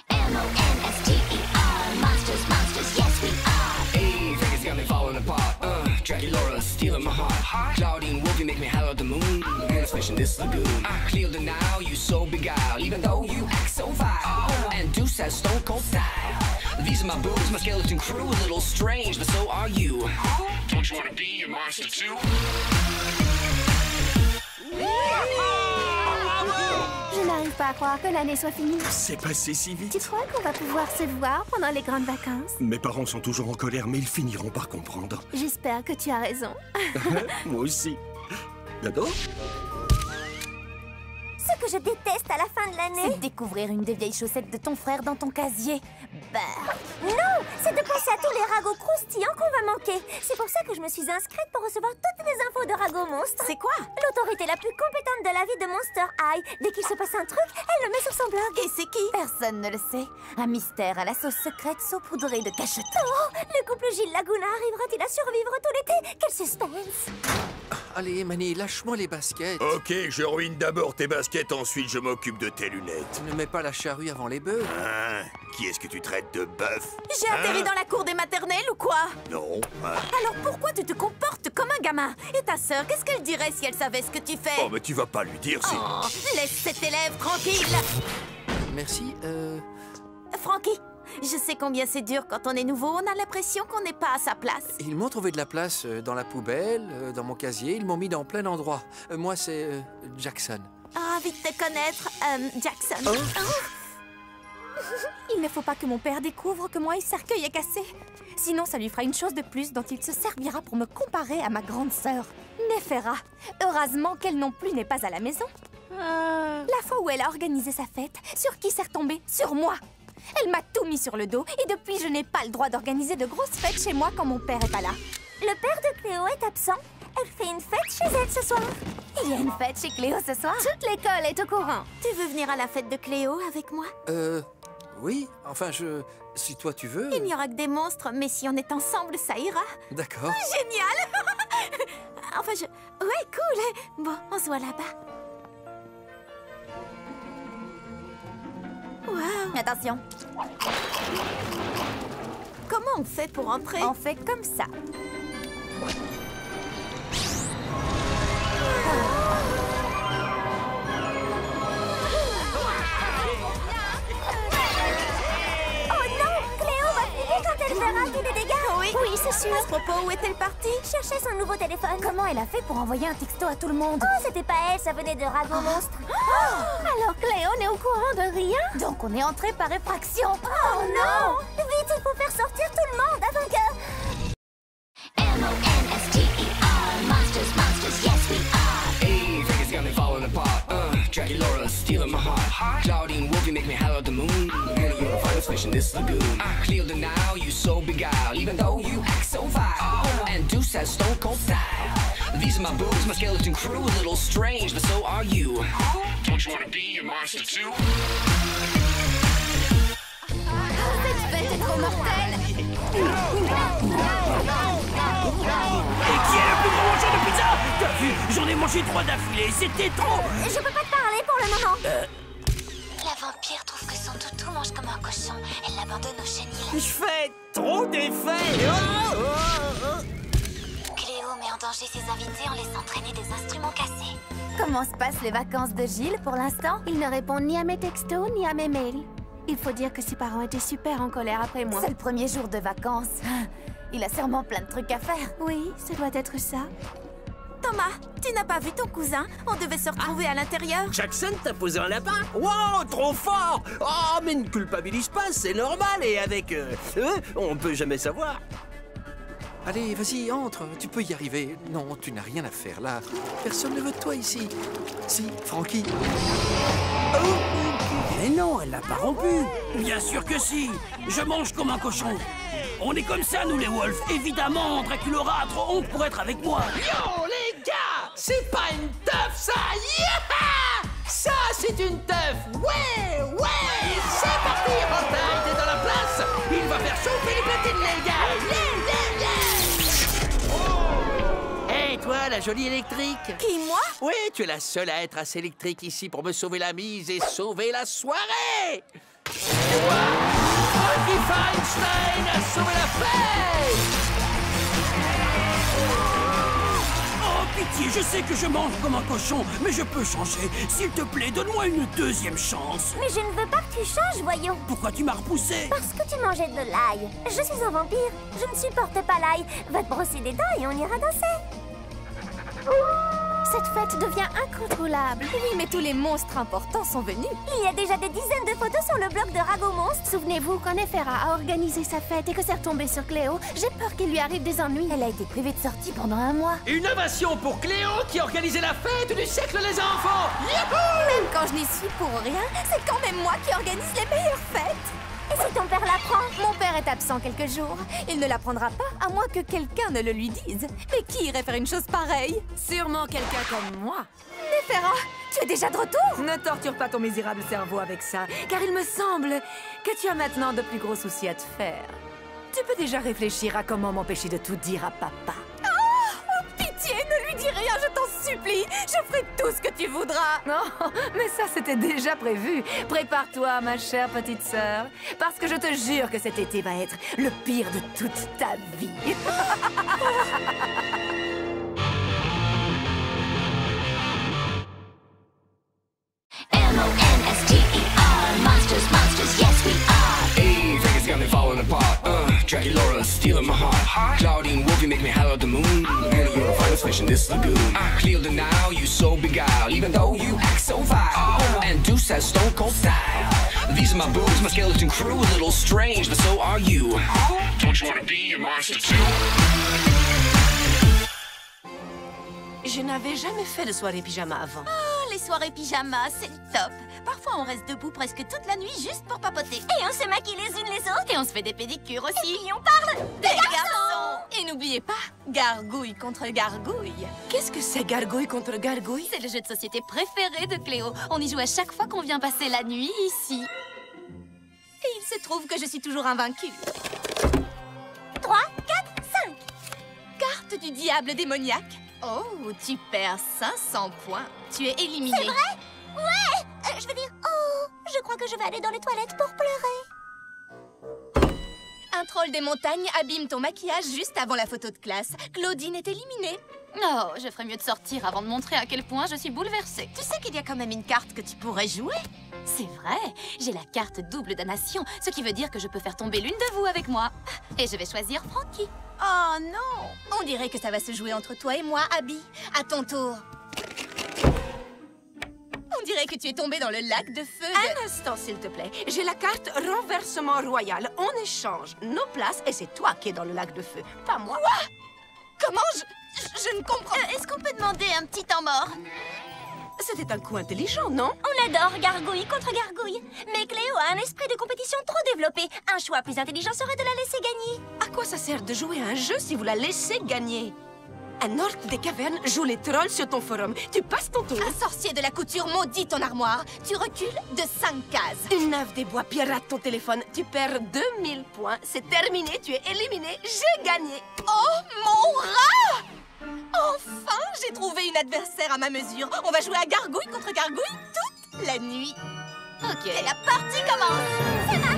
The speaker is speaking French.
M-O-N-S-T-E-R. Monsters, monsters, yes we are. Hey, Vegas got me falling apart. Dracula, stealing my heart. Claudine Wolfie make me holler at the moon. And fish in this lagoon. I clear the now, you so beguiled. Even though you act so vile. And Deuce has stone cold style. These are my boobs, my skeleton crew. A little strange, but so are you. Don't you wanna be a monster too? Je n'arrive pas à croire que l'année soit finie. C'est passé si Tu vite. crois qu'on va pouvoir se voir pendant les grandes vacances? Mes parents sont toujours en colère, mais ils finiront par comprendre. J'espère que tu as raison. Moi aussi. L'ado? Ce que je déteste à la fin de l'année, C'est de découvrir une des vieilles chaussettes de ton frère dans ton casier. Bah, non, c'est de penser à tous les ragots croustillants qu'on va manquer. C'est pour ça que je me suis inscrite pour recevoir toutes les infos de Rago Monstre. c'est quoi? L'autorité la plus compétente de la vie de Monster High. Dès qu'il se passe un truc, elle le met sur son blog. Et c'est qui? Personne ne le sait. Un mystère à la sauce secrète saupoudrée de cachetons. Oh, le couple Gilles Laguna arrivera-t-il à survivre tout l'été? Quel suspense! Allez, Manny, lâche-moi les baskets. Ok, je ruine d'abord tes baskets, ensuite je m'occupe de tes lunettes. Ne mets pas la charrue avant les bœufs. Hein? Qui est-ce que tu traites de bœuf? J'ai atterri dans la cour des maternelles ou quoi? Non, hein? Alors pourquoi tu te comportes comme un gamin? Et ta sœur, qu'est-ce qu'elle dirait si elle savait ce que tu fais? Oh, mais tu vas pas lui dire, c'est... Oh, laisse cet élève tranquille. Merci, Frankie, je sais combien c'est dur quand on est nouveau. On a l'impression qu'on n'est pas à sa place. Ils m'ont trouvé de la place dans la poubelle, dans mon casier. Ils m'ont mis dans plein d'endroits. Moi, c'est Jackson. Ravi de te connaître, Jackson. Il ne faut pas que mon père découvre que moi, il cercueil est cassé. Sinon, ça lui fera une chose de plus dont il se servira pour me comparer à ma grande sœur, Néphera. Heureusement qu'elle non plus n'est pas à la maison. La fois où elle a organisé sa fête, sur qui c'est retombé? Sur moi. Elle m'a tout mis sur le dos et depuis, je n'ai pas le droit d'organiser de grosses fêtes chez moi quand mon père est pas là. Le père de Cléo est absent. Elle fait une fête chez elle ce soir. Il y a une fête chez Cléo ce soir? Toute l'école est au courant. Tu veux venir à la fête de Cléo avec moi? Oui, enfin, si toi tu veux... Il n'y aura que des monstres, mais si on est ensemble, ça ira. D'accord. Génial. Enfin, ouais, cool. Bon, on se voit là-bas. Wow. Attention. Comment on fait pour entrer? On fait comme ça. Elle verra tous les dégâts. Oui, c'est sûr. À ce propos, où est-elle partie? Cherchait son nouveau téléphone. Comment elle a fait pour envoyer un texto à tout le monde? Oh, c'était pas elle, ça venait de Rago Monstre. Alors Cléo n'est au courant de rien? Donc on est entré par effraction. Oh non! Vite, il faut faire sortir tout le monde avant que... M-O-N-S-T-E-R. Monsters, monsters, yes we are. Hey, Vegas got me falling apart. Dracula, stealing my heart. Claudine Wolfie make me holler at the moon. And you're the finest fish in this lagoon. I clear the now, you so beguiled. Even though you act so vile. And Deuce has stone cold style. These are my boobs, my skeleton crew. A little strange, but so are you. Don't you wanna be a monster too? Cette fête est trop mortelle. Et qui est le plus gros mangeur de pizza? T'as vu? J'en ai mangé 3 d'affilée, c'était trop! Je peux pas te parler pour le moment. La vampire trouve que son toutou mange comme un cochon. Elle l'abandonne au chenil. Je fais trop d'effets! Cléo met en danger ses invités en laissant traîner des instruments cassés. Comment se passent les vacances de Gilles pour l'instant? Il ne répond ni à mes textos, ni à mes mails. Il faut dire que ses parents étaient super en colère après moi. C'est le premier jour de vacances. Il a sûrement plein de trucs à faire. Oui, ça doit être ça. Thomas, tu n'as pas vu ton cousin? On devait se retrouver à l'intérieur. Jackson t'a posé un lapin? Wow, trop fort! Oh, mais ne culpabilise pas, c'est normal, et avec eux, on peut jamais savoir. Allez, vas-y, entre, tu peux y arriver. Non, tu n'as rien à faire là. Personne ne veut de toi ici. Si, Frankie. Mais non, elle l'a pas rompu. Bien sûr que si. Je mange comme un cochon. On est comme ça, nous les Wolves. Évidemment, Dracula a trop honte pour être avec moi. Yo, les gars! C'est pas une teuf, ça! Yeah! Ça, c'est une teuf! Ouais! Ouais! C'est parti! Rotaille, t'es dans la place! Il va faire chauffer les platines, les gars! Hé, toi, la jolie électrique! Qui, moi? Oui, tu es la seule à être assez électrique ici pour me sauver la mise et sauver la soirée! Ouais! pitié, je sais que je mange comme un cochon, mais je peux changer. S'il te plaît, donne-moi une deuxième chance. Mais je ne veux pas que tu changes, voyons. Pourquoi tu m'as repoussé? Parce que tu mangeais de l'ail. Je suis un vampire. Je ne supporte pas l'ail. Va te brosser les dents et on ira danser. Cette fête devient incontrôlable. Oui, mais tous les monstres importants sont venus. Il y a déjà des dizaines de photos sur le blog de Rago Monstre. Souvenez-vous, quand Nefera a organisé sa fête et que c'est retombé sur Cléo, j'ai peur qu'il lui arrive des ennuis. Elle a été privée de sortie pendant un mois. Une ovation pour Cléo qui organisait la fête du siècle les enfants. Youhou! Même quand je n'y suis pour rien, c'est quand même moi qui organise les meilleures fêtes. Et si ton père l'apprend? Mon père est absent quelques jours. Il ne l'apprendra pas, à moins que quelqu'un ne le lui dise. Mais qui irait faire une chose pareille? Sûrement quelqu'un comme moi. Nefera, tu es déjà de retour? Ne torture pas ton misérable cerveau avec ça, car il me semble que tu as maintenant de plus gros soucis à te faire. Tu peux déjà réfléchir à comment m'empêcher de tout dire à papa. Oh, pitié, ne lui dis rien, je t'en supplie. Je ferai tout ce que tu voudras. Non, mais ça c'était déjà prévu. Prépare-toi, ma chère petite sœur, parce que je te jure que cet été va être le pire de toute ta vie. M-O-N-S-T-E-R, monsters, monsters, yes we are. Hey, Vegas got me falling apart. Jackie Laura stealing my heart. Claudine Wolfie make me holler at the moon. Girl, you're the finest fish in this lagoon. Clear the now, you so beguiled, even though you act so vile. And Deuce has stone cold style. These are my boobs, my skeleton crew, a little strange, but so are you. Don't you wanna be a monster too? Je n'avais jamais fait de soirée pyjama avant. Oh, les soirées pyjama, c'est le top. Parfois, on reste debout presque toute la nuit juste pour papoter. Et on se maquille les unes les autres. Et on se fait des pédicures aussi. Et puis on parle des garçons. Et n'oubliez pas, gargouille contre gargouille. Qu'est-ce que c'est gargouille contre gargouille? C'est le jeu de société préféré de Cléo. On y joue à chaque fois qu'on vient passer la nuit ici. Et il se trouve que je suis toujours invaincue. 3, 4, 5. Carte du diable démoniaque. Oh, tu perds 500 points. Tu es éliminé. C'est vrai? Ouais! Je veux dire, oh, je crois que je vais aller dans les toilettes pour pleurer. Un troll des montagnes abîme ton maquillage juste avant la photo de classe. Claudine est éliminée. Oh, je ferais mieux de sortir avant de montrer à quel point je suis bouleversée. Tu sais qu'il y a quand même une carte que tu pourrais jouer? C'est vrai, j'ai la carte double damnation, ce qui veut dire que je peux faire tomber l'une de vous avec moi. Et je vais choisir Frankie. Oh non! On dirait que ça va se jouer entre toi et moi, Abby. À ton tour. On dirait que tu es tombée dans le lac de feu de... Un instant, s'il te plaît. J'ai la carte renversement royal. On échange nos places et c'est toi qui es dans le lac de feu, pas moi. Quoi? Comment je ne comprends... Est-ce qu'on peut demander un petit temps mort? C'était un coup intelligent, non? On adore gargouille contre gargouille. Mais Cléo a un esprit de compétition trop développé. Un choix plus intelligent serait de la laisser gagner. À quoi ça sert de jouer à un jeu si vous la laissez gagner? Un orc des cavernes joue les trolls sur ton forum. Tu passes ton tour. Un sorcier de la couture maudit ton armoire. Tu recules de 5 cases. Une nymphe des bois pirate ton téléphone. Tu perds 2000 points. C'est terminé, tu es éliminé. J'ai gagné. Oh, mon rat! Enfin, j'ai trouvé une adversaire à ma mesure. On va jouer à gargouille contre gargouille toute la nuit. Ok. Et la partie commence.